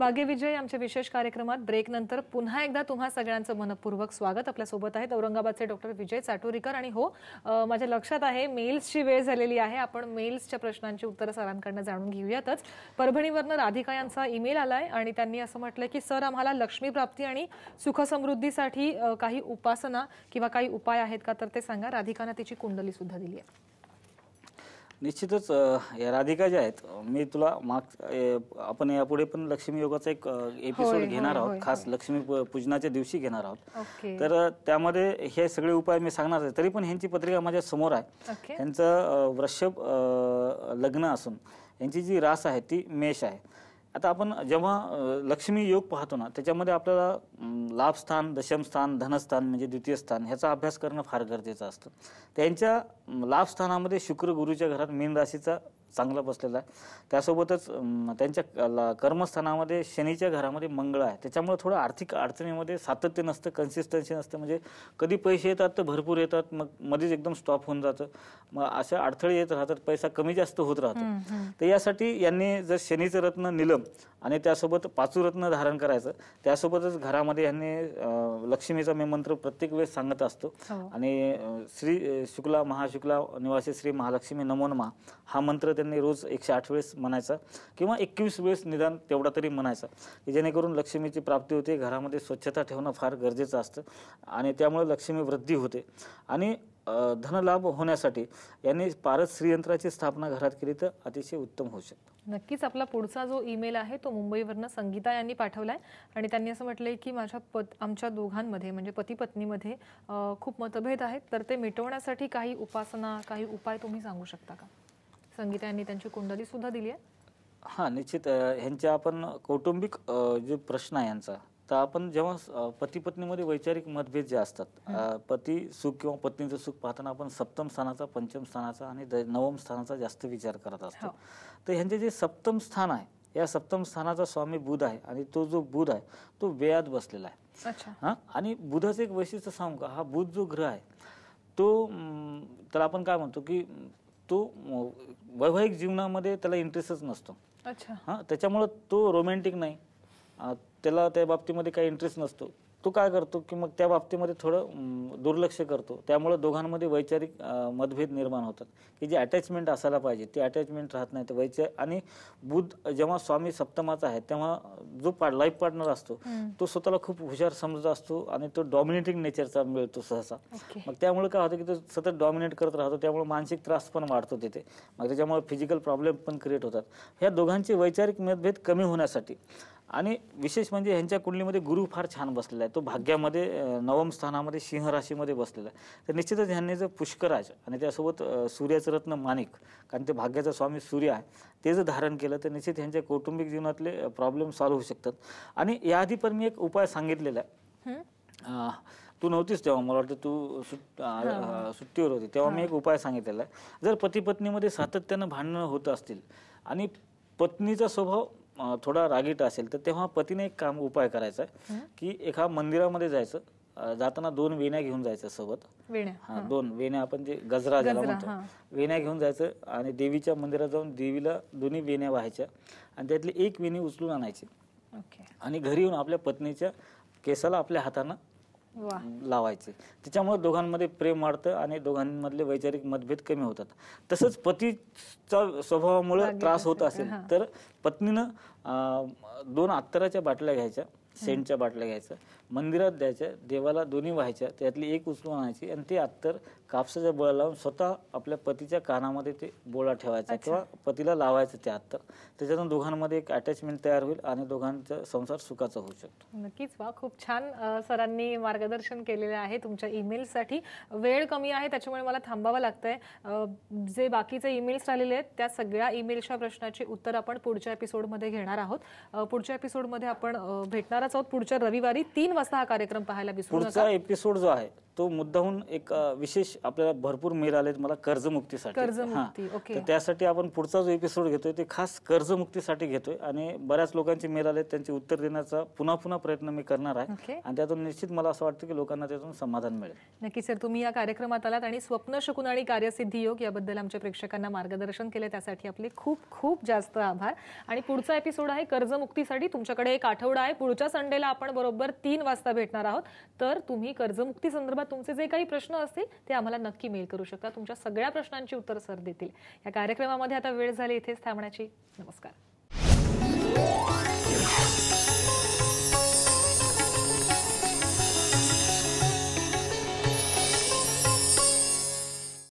भाग्यविजय आमच्या विशेष कार्यक्रमात ब्रेक नंतर पुन्हा एकदा तुम्हा सगळ्यांचं मनपूर्वक स्वागत। आपल्या सोबत आहेत औरंगाबादचे डॉक्टर विजय चाटोरीकर आणि हो माझ्या लक्षात आहे मेल्सची वेळ झालेली आहे। आपण मेल्सच्या प्रश्नांची उत्तरे सरांकडून जाणून घेऊयातच। परभणीवरून राधिका यांचा ईमेल आलाय आणि त्यांनी असं म्हटलं की सर आम्हाला लक्ष्मी प्राप्ती आणि सुख समृद्धीसाठी काही उपासना किंवा काही उपाय आहेत का तर ते सांगा। राधिकाने तिची कुंडली सुद्धा दिली आहे। निश्चितच या राधिका ज्या आहेत मी तुला आपण यापुढे पण लक्ष्मी योगाचा एक एपिसोड घेणार आहोत, खास लक्ष्मी पूजनाच्या दिवशी घेणार आहोत। तर त्यामध्ये हे सगळे उपाय मी सांगणार आहे। तरी पण ह्यांची पत्रिका माझ्या समोर आहे। त्यांचं वृषभ लग्न असून यांची जी रास आहे ती मेष आहे। आता आपण जेव्हा लक्ष्मी योग पाहतो ना त्याच्यामध्ये आपल्याला लाभ स्थान, दशम स्थान, धनस्थान म्हणजे द्वितीय स्थान ह्याचा अभ्यास करणं फार गरजेचं असतं। त्यांच्या लाभ स्थानामध्ये शुक्र गुरुच्या घरात मीन राशीचा चांगला बसलेला आहे। त्यासोबतच त्यांच्या कर्मस्थानामध्ये शनीच्या घरामध्ये मंगळ आहे। त्याच्यामुळे थोडं आर्थिक अडचणीमध्ये सातत्य नसतं, कन्सिस्टन्सी नसतं। म्हणजे कधी पैसे येतात तर भरपूर येतात, मग मध्येच एकदम स्टॉप होऊन जातं, मग अशा अडथळे येत राहतात, पैसा कमी जास्त होत राहतो। तर यासाठी यांनी जर शनीचं रत्न नीलम आणि त्यासोबत पाचू रत्न धारण करायचं। त्यासोबतच घरामध्ये यांनी लक्ष्मीचा मी मंत्र प्रत्येक वेळेस सांगत असतो आणि श्री शुक्ला महाशुक्ला निवासी श्री महालक्ष्मी नमो नमः हा मंत्र त्यांनी रोज 108 वेळेस म्हणायचा किंवा 21 वेळेस निदान तेवढा तरी म्हणायचा, की जेणेकरून लक्ष्मीची प्राप्ती होते। घरामध्ये स्वच्छता ठेवणं फार गरजेचं असतं आणि त्यामुळे लक्ष्मी वृद्धी होते। आणि धनलाभ होण्यासाठी यांनी पारस श्रीयंत्राची स्थापना घरात केली तर अतिशय उत्तम होऊ शकतं। नक्कीच आपला पुढचा जो ईमेल आहे तो मुंबईवरून संगीता यांनी पाठवलाय आणि त्यांनी असं म्हटलंय की आमच्या दोघांमध्ये म्हणजे पती पत्नीमध्ये खूप मतभेद आहेत, तर ते मिटवण्यासाठी काही उपासना काही उपाय तुम्ही सांगू शकता का? संगीता यांनी त्यांची कुंडली सुद्धा दिली आहे। हा निश्चित ह्यांच्या आपण कौटुंबिक जे प्रश्न आहे यांचा, तर आपण जेव्हा पती पत्नीमध्ये वैचारिक मतभेद जे असतात, पती सुख किंवा पत्नीचं सुख पाहताना आपण सप्तम स्थानाचा, पंचम स्थानाचा आणि नवम स्थानाचा जास्त विचार करत असतो। तर ह्यांचे जे सप्तम स्थान आहे या सप्तम स्थानाचा स्वामी बुध आहे आणि तो जो बुध आहे तो व्ययात बसलेला आहे। हा आणि बुधाचं एक वैशिष्ट्य सांगू का, हा बुध जो ग्रह आहे तो त्याला आपण काय म्हणतो की तो वैवाहिक जीवनामध्ये त्याला इंटरेस्टच नसतो। हा त्याच्यामुळे तो रोमॅन्टिक नाही, त्याला त्या बाबतीमध्ये काही इंटरेस्ट नसतो। तो काय करतो की मग त्या बाबतीमध्ये थोडं दुर्लक्ष करतो। त्यामुळे दोघांमध्ये वैचारिक मतभेद निर्माण होतात की जे अटॅचमेंट असायला पाहिजे ते अटॅचमेंट राहत नाही। तर आणि बुध जेव्हा स्वामी सप्तमाचा आहे तेव्हा जो लाईफ पार्टनर असतो तो स्वतःला खूप हुशार समजत असतो आणि तो डॉमिनेटिंग नेचरचा मिळतो सहसा। मग त्यामुळे काय होतं की तो सतत डॉमिनेट करत राहतो, त्यामुळे मानसिक त्रास पण वाढतो तिथे, मग त्याच्यामुळे फिजिकल प्रॉब्लेम पण क्रिएट होतात। ह्या दोघांचे वैचारिक मतभेद कमी होण्यासाठी आणि विशेष म्हणजे ह्यांच्या कुंडलीमध्ये गुरु फार छान बसलेला आहे, तो भाग्यामध्ये नवम स्थानामध्ये सिंह राशीमध्ये बसलेला आहे। तर निश्चितच ह्यांनी जर पुष्कराज आणि त्यासोबत सूर्याचं रत्न माणिक, कारण ते भाग्याचा स्वामी सूर्य आहे, ते जर धारण केलं तर निश्चित ह्यांच्या कौटुंबिक जीवनातले प्रॉब्लेम सॉल्व्ह होऊ शकतात। आणि याआधी पण मी एक उपाय सांगितलेला आहे, तू नव्हतीस तेव्हा, मला वाटतं तू सुट्टीवर होती तेव्हा मी एक उपाय सांगितलेला आहे। जर पती पत्नीमध्ये सातत्यानं भांडणं होत असतील आणि पत्नीचा स्वभाव थोडा रागीट असेल तर तेव्हा पतीने एक उपाय करायचा आहे की एका मंदिरामध्ये जायचं, जाताना 2 वेण्या घेऊन जायचं सोबत। हा 2 वेण्या आपण जे गजरा ज्याला म्हणतो, वेण्या घेऊन जायचं आणि देवीच्या मंदिरात जाऊन देवीला दोन्ही वेण्या वाहायच्या आणि त्यातली एक वेणी उचलून आणायची आणि घरी येऊन आपल्या पत्नीच्या केसाला आपल्या हातानं लावायचे। त्याच्यामुळे दोघांमध्ये प्रेम वाढतं आणि दोघांमधले वैचारिक मतभेद कमी होतात। तसंच पतीचा स्वभावामुळे त्रास होत असेल तर पत्नीनं 2 अत्तराच्या बाटल्या घ्यायच्या, सेंटच्या बाटल्या घ्यायच्या, मंदिरात द्यायच्या, देवाला दोन्ही व्हायच्या, त्यातली एक उचलून आणायची आणि ते अत्तर कापसाच्या बोळा लावून स्वतः आपल्या पतीच्या कानामध्ये ते बोळा ठेवायचा किंवा पतीला लावायचं ते अत्तर। त्याच्यातून दोघांमध्ये एक अटॅचमेंट तयार होईल आणि दोघांचा संसार सुखाचा होऊ शकतो। नक्कीच वा, खूप छान सरांनी मार्गदर्शन केलेले आहे तुमच्या ईमेलसाठी। वेळ कमी आहे त्याच्यामुळे मला थांबावं लागतंय। जे बाकीचे ईमेल्स आलेले आहेत त्या सगळ्या ईमेलच्या प्रश्नाची उत्तर आपण पुढच्या एपिसोडमध्ये घेणार आहोत। पुढच्या एपिसोडमध्ये आपण भेटणारच आहोत पुढच्या रविवारी 3 वाजता हा कार्यक्रम पाहायला विसरू नका। पुढचा एपिसोड जो आहे तो मुद्दाहून एक विशेष आपल्याला भरपूर मेल आले मला कर्जमुक्तीसाठी. कर्जमुक्ती, ओके. तर त्यासाठी आपण पुढचा जो एपिसोड घेतोय ते खास कर्जमुक्तीसाठी घेतोय आणि बऱ्याच लोकांचे मेल आले, त्यांचे उत्तर देण्याचा पुन्हा प्रयत्न मी करणार आहे ओके. आणि त्यातून निश्चित मला असं वाटतं की लोकांना त्यातून समाधान मिळेल. नक्की सर, तुम्ही या कार्यक्रमात आलात आणि स्वप्न शकून आणि कार्यसिद्धी योग याबद्दल आमच्या प्रेक्षकांना मार्गदर्शन केले, त्यासाठी आपले खूप खूप जास्त आभार. आणि पुढचा एपिसोड आहे कर्जमुक्तीसाठी. तुमच्याकडे एक आठवडा आहे, पुढच्या संडेला आपण बरोबर 3 वाजता भेटणार आहोत. तर तुम्ही कर्जमुक्ती संदर्भात तुमचे जे काही प्रश्न असतील ते आम्हाला नक्की मेल करू शकता. तुमच्या सगळ्या प्रश्नांची उत्तर सर देतील. या कार्यक्रमामध्ये आता वेळ झाली इथेच थांबण्याची. नमस्कार.